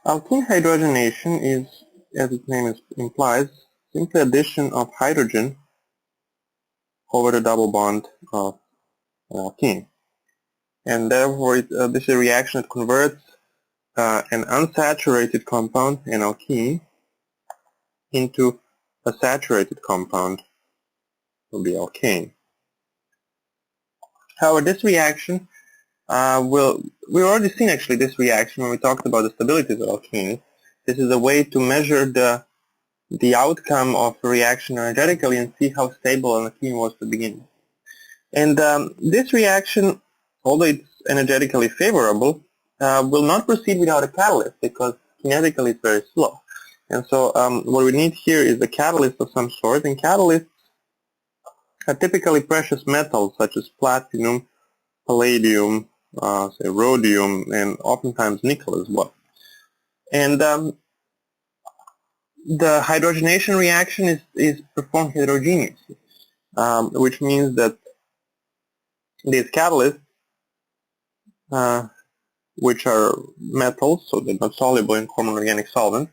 Alkene hydrogenation is, as its name implies, simply addition of hydrogen over the double bond of an alkene. And therefore, this is a reaction that converts an unsaturated compound, an alkene, into a saturated compound, will be alkane. However, this reaction we've already seen actually this reaction when we talked about the stabilities of alkenes. This is a way to measure the outcome of a reaction energetically and see how stable an alkene was to begin with. And this reaction, although it's energetically favorable, will not proceed without a catalyst because kinetically it's very slow. And so what we need here is a catalyst of some sort, and catalysts are typically precious metals such as platinum, palladium, say rhodium, and oftentimes nickel as well. And the hydrogenation reaction is performed heterogeneously, which means that these catalysts, which are metals, so they're not soluble in common organic solvents,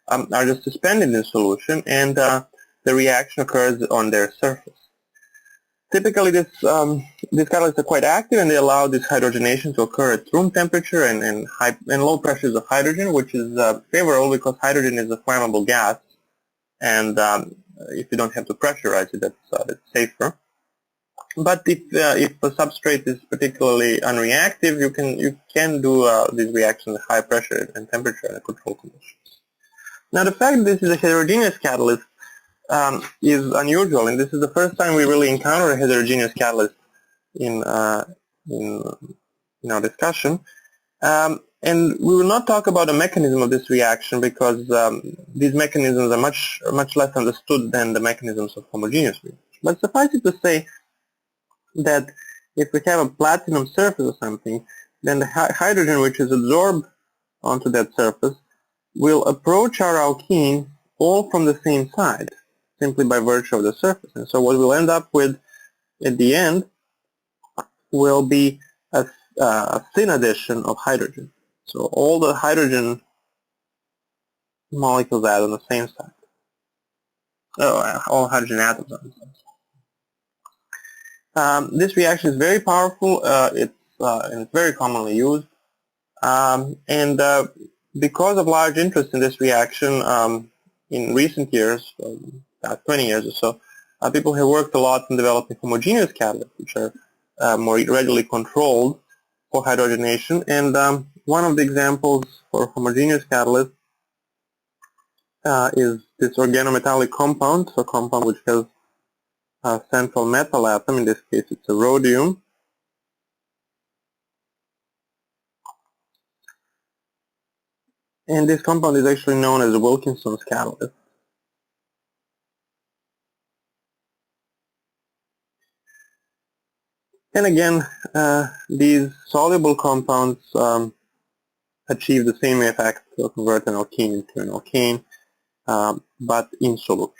are just suspended in solution, and the reaction occurs on their surface. Typically, these catalysts are quite active, and they allow this hydrogenation to occur at room temperature and low pressures of hydrogen, which is favorable because hydrogen is a flammable gas, and if you don't have to pressurize it, that's safer. But if a substrate is particularly unreactive, you can do these reactions at high pressure and temperature and control conditions. Now, the fact that this is a heterogeneous catalyst is unusual, and this is the first time we really encounter a heterogeneous catalyst in our discussion. And we will not talk about the mechanism of this reaction because these mechanisms are much less understood than the mechanisms of homogeneous reaction. But suffice it to say that if we have a platinum surface or something, then the hydrogen which is absorbed onto that surface will approach our alkene all from the same side, simply by virtue of the surface. And so what we'll end up with at the end will be a thin addition of hydrogen. So all the hydrogen molecules add on the same side. All hydrogen atoms on the same side. This reaction is very powerful. It's very commonly used. Because of large interest in this reaction in recent years, about 20 years or so, people have worked a lot in developing homogeneous catalysts, which are more readily controlled for hydrogenation. And one of the examples for homogeneous catalyst is this organometallic compound, so a compound which has a central metal atom. In this case, it's a rhodium. And this compound is actually known as a Wilkinson's catalyst. And again, these soluble compounds achieve the same effect to convert an alkene into an alkane, but in solution.